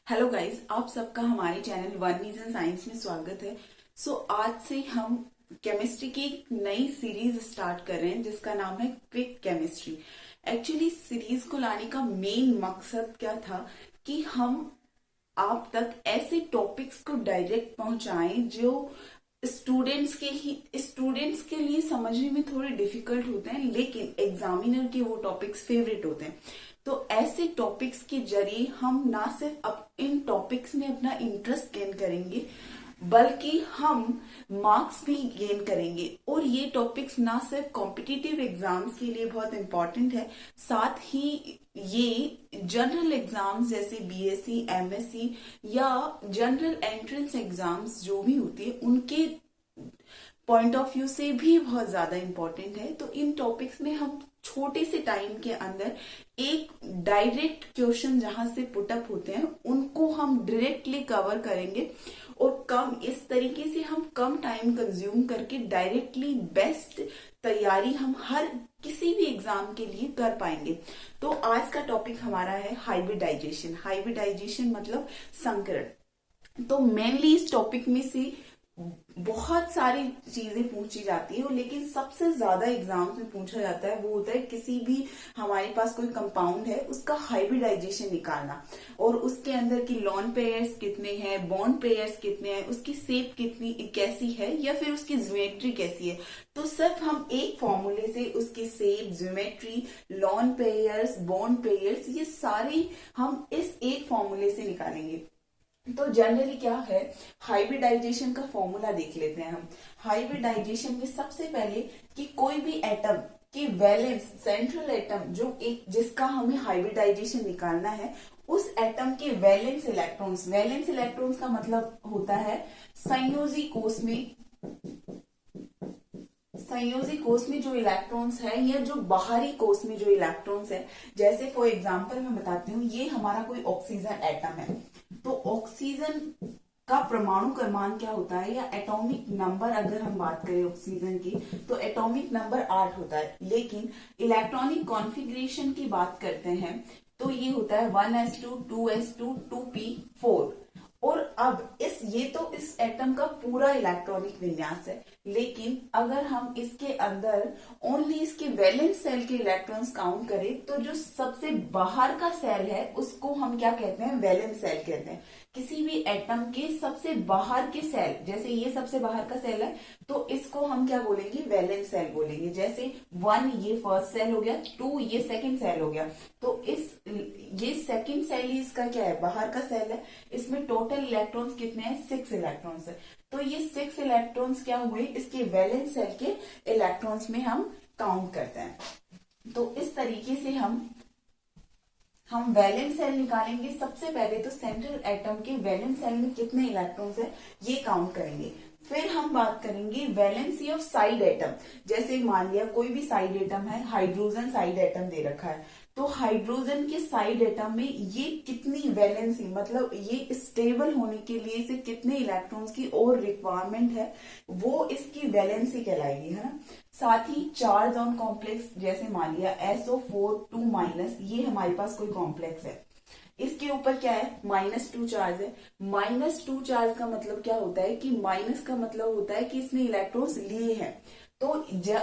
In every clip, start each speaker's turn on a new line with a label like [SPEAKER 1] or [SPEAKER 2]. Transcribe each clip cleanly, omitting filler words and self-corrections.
[SPEAKER 1] Hello guys, आप सबका हमारे चैनल वन रीजन साइंस में स्वागत है। आज से हम केमिस्ट्री की एक नई सीरीज स्टार्ट कर रहे हैं जिसका नाम है क्विक केमिस्ट्री। एक्चुअली सीरीज को लाने का मेन मकसद क्या था कि हम आप तक ऐसे टॉपिक्स को डायरेक्ट पहुंचाएं जो स्टूडेंट्स के लिए समझने में थोड़े डिफिकल्ट होते हैं, लेकिन एग्जामिनर के वो टॉपिक्स फेवरेट होते हैं। तो ऐसे टॉपिक्स के जरिए हम ना सिर्फ इन टॉपिक्स में अपना इंटरेस्ट गेन करेंगे बल्कि हम मार्क्स भी गेन करेंगे। और ये टॉपिक्स ना सिर्फ कॉम्पिटिटिव एग्जाम्स के लिए बहुत इंपॉर्टेंट है, साथ ही ये जनरल एग्जाम्स जैसे बीएससी, एमएससी या जनरल एंट्रेंस एग्जाम्स जो भी होती है उनके पॉइंट ऑफ व्यू से भी बहुत ज्यादा इंपॉर्टेंट है। तो इन टॉपिक्स में हम छोटे से टाइम के अंदर एक डायरेक्ट क्वेश्चन जहां से पुटअप होते हैं उनको हम डायरेक्टली कवर करेंगे और इस तरीके से हम कम टाइम कंज्यूम करके डायरेक्टली बेस्ट तैयारी हम हर किसी भी एग्जाम के लिए कर पाएंगे। तो आज का टॉपिक हमारा है हाइब्रिडाइजेशन। हाइब्रिडाइजेशन मतलब संकरण। तो मेनली इस टॉपिक में से बहुत सारी चीजें पूछी जाती है, लेकिन सबसे ज्यादा एग्जाम्स में पूछा जाता है वो होता है किसी भी हमारे पास कोई कंपाउंड है उसका हाइब्रिडाइजेशन निकालना, और उसके अंदर की लॉन पेयर्स कितने हैं, बॉन्ड पेयर्स कितने हैं, उसकी शेप कितनी कैसी है या फिर उसकी ज्योमेट्री कैसी है। तो सिर्फ हम एक फॉर्मूले से उसकी shape, geometry, lawn pairs, bond pairs ये सारे हम इस एक फॉर्मूले से निकालेंगे। तो जनरली क्या है, हाइब्रिडाइजेशन का फॉर्मूला देख लेते हैं हम। हाइब्रिडाइजेशन में सबसे पहले कि कोई भी एटम की वैलेंस, सेंट्रल एटम जो एक जिसका हमें हाइब्रिडाइजेशन निकालना है, उस एटम के वैलेंस इलेक्ट्रॉन्स का मतलब होता है संयोजी कोष में जो इलेक्ट्रॉन्स है या जो बाहरी कोष में जो इलेक्ट्रॉन्स है। जैसे फॉर एग्जांपल मैं बताती हूँ, ये हमारा कोई ऑक्सीजन एटम है, तो ऑक्सीजन का परमाणु क्रमांक क्या होता है या एटॉमिक नंबर अगर हम बात करें ऑक्सीजन की तो एटॉमिक नंबर 8 होता है। लेकिन इलेक्ट्रॉनिक कॉन्फ़िगरेशन की बात करते हैं तो ये होता है 1s2, 2s2, 2p4। और अब इस एटम का पूरा इलेक्ट्रॉनिक विन्यास है, लेकिन अगर हम इसके अंदर ओनली इसके वैलेंस सेल के इलेक्ट्रॉन्स काउंट करें तो जो सबसे बाहर का सेल है उसको हम क्या कहते हैं, वैलेंस सेल कहते हैं। किसी भी एटम के सबसे बाहर के सेल, जैसे ये सबसे बाहर का सेल है तो इसको हम क्या बोलेंगे, वैलेंस सेल बोलेंगे। जैसे 1 ये फर्स्ट सेल हो गया, 2 ये सेकंड सेल हो गया, तो ये सेकंड सेल ही इसका क्या है, बाहर का सेल है। इसमें टोटल इलेक्ट्रॉन्स कितने हैं, 6 इलेक्ट्रॉन्स है। तो ये 6 इलेक्ट्रॉन्स क्या हुए, इसके वैलेंस सेल के इलेक्ट्रॉन्स में हम काउंट करते हैं। तो इस तरीके से हम वैलेंस सेल निकालेंगे। सबसे पहले तो सेंट्रल एटम के वैलेंस सेल में कितने इलेक्ट्रॉन्स है ये काउंट करेंगे। फिर हम बात करेंगे वैलेंसी ऑफ साइड एटम। जैसे मान लिया कोई भी साइड एटम है, हाइड्रोजन साइड एटम दे रखा है, तो हाइड्रोजन के साइड एटम में ये कितनी वैलेंसी, मतलब ये स्टेबल होने के लिए इसे कितने इलेक्ट्रॉन्स की और रिक्वायरमेंट है, वो इसकी वैलेंसी कहलाएगी, है ना। साथ ही चार्ज ऑन कॉम्प्लेक्स, जैसे मान लिया SO4 2-, ये हमारे पास कोई कॉम्प्लेक्स है, इसके ऊपर क्या है, -2 चार्ज है। -2 चार्ज का मतलब क्या होता है कि माइनस का मतलब होता है कि इसने इलेक्ट्रॉन्स लिए हैं। तो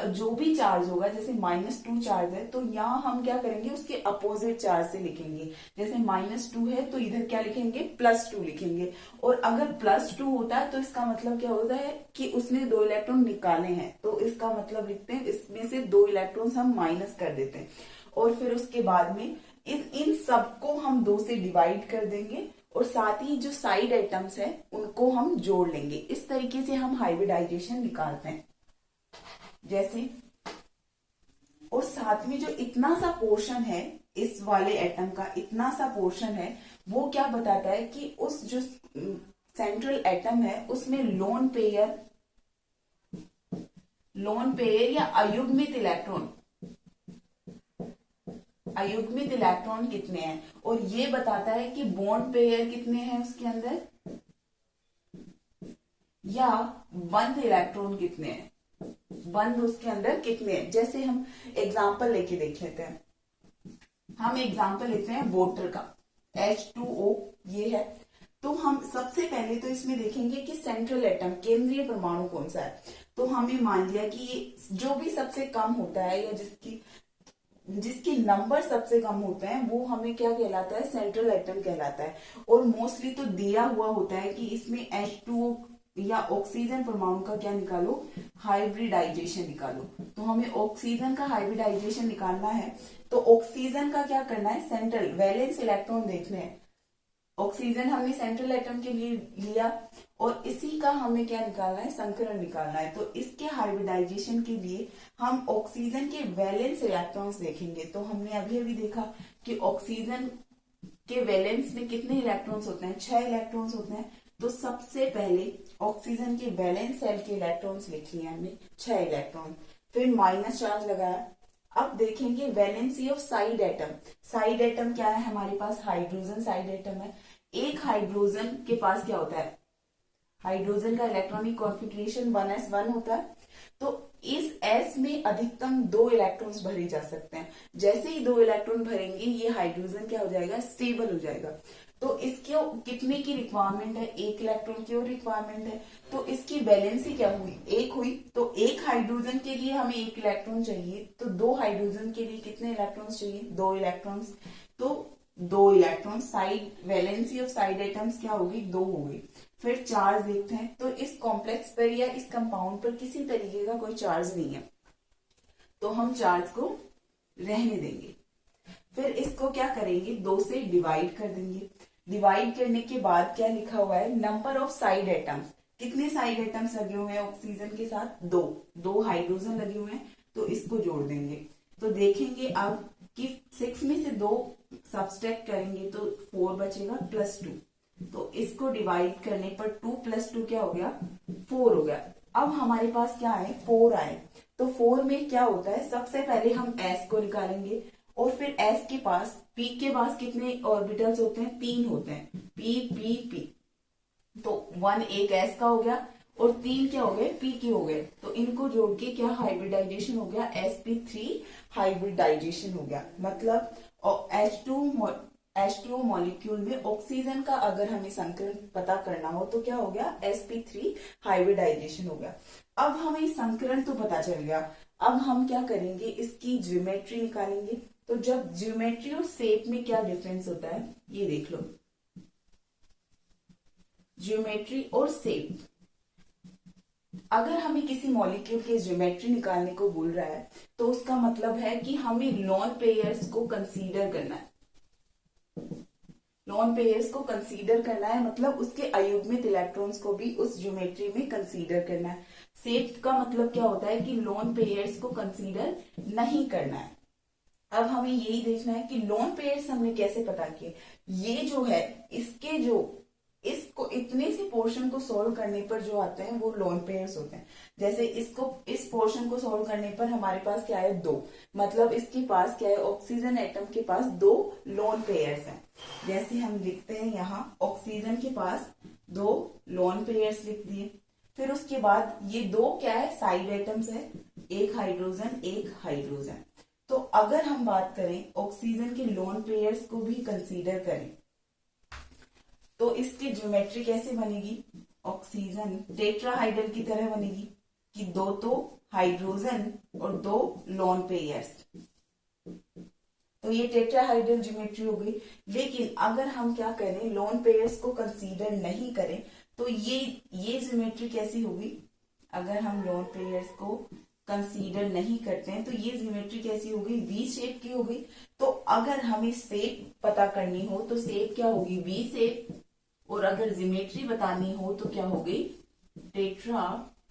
[SPEAKER 1] जो भी चार्ज होगा, जैसे -2 चार्ज है तो यहाँ हम क्या करेंगे, उसके अपोजिट चार्ज से लिखेंगे। जैसे -2 है तो इधर क्या लिखेंगे, +2 लिखेंगे। और अगर +2 होता है तो इसका मतलब क्या होता है कि उसने 2 इलेक्ट्रॉन निकाले हैं, तो इसका मतलब लिखते हैं इसमें से 2 इलेक्ट्रॉन्स हम माइनस कर देते हैं। और फिर उसके बाद में इन सबको हम 2 से डिवाइड कर देंगे और साथ ही जो साइड एटम्स है उनको हम जोड़ लेंगे। इस तरीके से हम हाइब्रिडाइजेशन निकालते हैं। जैसे और साथ में जो इतना सा पोर्शन है, इस वाले एटम का इतना सा पोर्शन है, वो क्या बताता है कि उस जो सेंट्रल एटम है उसमें लोन पेयर या अयुग्मित इलेक्ट्रॉन कितने हैं, और ये बताता है कि बॉन्ड पेयर कितने हैं उसके अंदर, या बंद इलेक्ट्रॉन कितने हैं, बंद उसके अंदर कितने हैं। जैसे हम एग्जाम्पल लेके देख लेते हैं। हम एग्जाम्पल लेते हैं वाटर का। H2O ये है। तो हम सबसे पहले तो इसमें देखेंगे कि सेंट्रल एटम केंद्रीय परमाणु कौन सा है। तो हमें मान लिया कि जो भी सबसे कम होता है या जिसकी नंबर सबसे कम होते हैं वो हमें क्या कहलाता है, सेंट्रल एटम कहलाता है। और मोस्टली तो दिया हुआ होता है कि इसमें H2O या ऑक्सीजन परमाणु का क्या निकालो, हाइब्रिडाइजेशन निकालो। तो हमें ऑक्सीजन का हाइब्रिडाइजेशन निकालना है। तो ऑक्सीजन का क्या करना है, सेंट्रल वैलेंस इलेक्ट्रॉन देखने हैं। ऑक्सीजन हमने सेंट्रल एटम के लिए लिया और इसी का हमें क्या निकालना है, संकरण निकालना है। तो इसके हाइब्रिडाइजेशन के लिए हम ऑक्सीजन के वैलेंस इलेक्ट्रॉन्स देखेंगे। तो हमने अभी अभी देखा कि ऑक्सीजन के वैलेंस में कितने इलेक्ट्रॉन्स होते हैं, 6 इलेक्ट्रॉन्स होते हैं। तो सबसे पहले ऑक्सीजन के वैलेंस शेल के इलेक्ट्रॉन्स लिख लिए हमने 6 इलेक्ट्रॉन, फिर माइनस चार्ज लगाया। अब देखेंगे valency of side atom. Side atom क्या है हमारे पास, हाइड्रोजन साइड एटम है। एक हाइड्रोजन के पास क्या होता है, हाइड्रोजन का इलेक्ट्रॉनिक कॉन्फिगरेशन 1s1 होता है। तो इस s में अधिकतम 2 इलेक्ट्रॉन्स भरे जा सकते हैं। जैसे ही 2 इलेक्ट्रॉन भरेंगे ये हाइड्रोजन क्या हो जाएगा, स्टेबल हो जाएगा। तो इसके कितने की रिक्वायरमेंट है, 1 इलेक्ट्रॉन की और रिक्वायरमेंट है। तो इसकी वैलेंसी क्या हुई, 1 हुई। तो 1 हाइड्रोजन के लिए हमें 1 इलेक्ट्रॉन चाहिए। तो 2 हाइड्रोजन के लिए कितने इलेक्ट्रॉन्स चाहिए, 2 इलेक्ट्रॉन्स। तो 2 electron, side valency of side atoms क्या होगी, 2 होगी। फिर चार्ज देखते हैं। तो इस कॉम्प्लेक्स पर या इस कंपाउंड पर किसी तरीके का कोई चार्ज नहीं है, तो हम चार्ज को रहने देंगे। फिर इसको क्या करेंगे, 2 से डिवाइड कर देंगे। डिवाइड करने के बाद क्या लिखा हुआ है, नंबर ऑफ साइड एटम्स। कितने साइड एटम्स लगे हुए हैं ऑक्सीजन के साथ, 2 हाइड्रोजन लगे हुए हैं। तो इसको जोड़ देंगे। तो देखेंगे अब कि 6 में से 2 सब्सट्रैक्ट करेंगे तो 4 बचेगा प्लस 2। तो इसको डिवाइड करने पर 2 प्लस 2 क्या हो गया, 4 हो गया। अब हमारे पास क्या है, 4 आए। तो 4 में क्या होता है, सबसे पहले हम S को निकालेंगे और फिर S के पास, P के पास कितने ऑर्बिटल्स होते हैं, 3 होते हैं, P P P। तो 1 एक S का हो गया और 3 क्या हो गए, P के हो गए। तो इनको जोड़ के क्या हाइब्रिडाइजेशन हो गया, sp3 हाइब्रिडाइजेशन हो गया। मतलब H2O मॉलिक्यूल में ऑक्सीजन का अगर हमें संकरण पता करना हो तो क्या हो गया, sp3 हाइब्रिडाइजेशन हो गया। अब हमें संकरण तो पता चल गया। अब हम क्या करेंगे, इसकी ज्योमेट्री निकालेंगे। तो जब ज्योमेट्री और शेप में क्या डिफरेंस होता है ये देख लो। ज्योमेट्री और शेप, अगर हमें किसी मॉलिक्यूल के ज्योमेट्री निकालने को बोल रहा है तो उसका मतलब है कि हमें लोन पेयर्स को कंसीडर करना है। लोन पेयर्स को कंसीडर करना है मतलब उसके अयुग्मित इलेक्ट्रॉन्स को भी उस ज्योमेट्री में कंसीडर करना है। शेप का मतलब क्या होता है कि लोन पेयर्स को कंसीडर नहीं करना है। अब हमें यही देखना है कि लोन पेयर्स हमने कैसे पता किए। ये जो है इसके इसको इतने से पोर्शन को सोल्व करने पर जो आते हैं वो लोन पेयर्स होते हैं। जैसे इस पोर्शन को सोल्व करने पर हमारे पास क्या है, 2। मतलब इसके पास क्या है, ऑक्सीजन एटम के पास 2 लोन पेयर्स हैं। जैसे हम लिखते हैं यहाँ ऑक्सीजन के पास 2 लोन पेयर्स लिख दिए। फिर उसके बाद ये 2 क्या है, साइड एटम्स है, एक हाइड्रोजन एक हाइड्रोजन। तो अगर हम बात करें ऑक्सीजन के लोन पेयर्स को भी कंसीडर करें तो इसकी ज्योमेट्री कैसे बनेगी, ऑक्सीजन टेट्राहाइड्रल की तरह बनेगी कि 2 तो हाइड्रोजन और 2 लोन पेयर्स। तो ये टेट्राहाइड्रल ज्योमेट्री हो गई। लेकिन अगर हम क्या करें, लोन पेयर्स को कंसीडर नहीं करें तो ये ज्योमेट्री कैसी होगी। अगर हम लोन पेयर्स को कंसीडर नहीं करते हैं तो ये ज्योमेट्री कैसी हो गई, वी शेप की हो गई। तो अगर हमें शेप पता करनी हो तो शेप क्या होगी, वी शेप। और अगर ज्योमेट्री बतानी हो तो क्या हो गई, टेट्राहाइड्रल।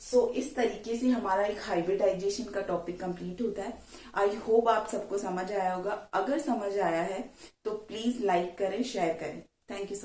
[SPEAKER 1] सो इस तरीके से हमारा एक हाइब्रिडाइजेशन का टॉपिक कंप्लीट होता है। आई होप आप सबको समझ आया होगा। अगर समझ आया है तो प्लीज लाइक करें, शेयर करें। Thank you so much.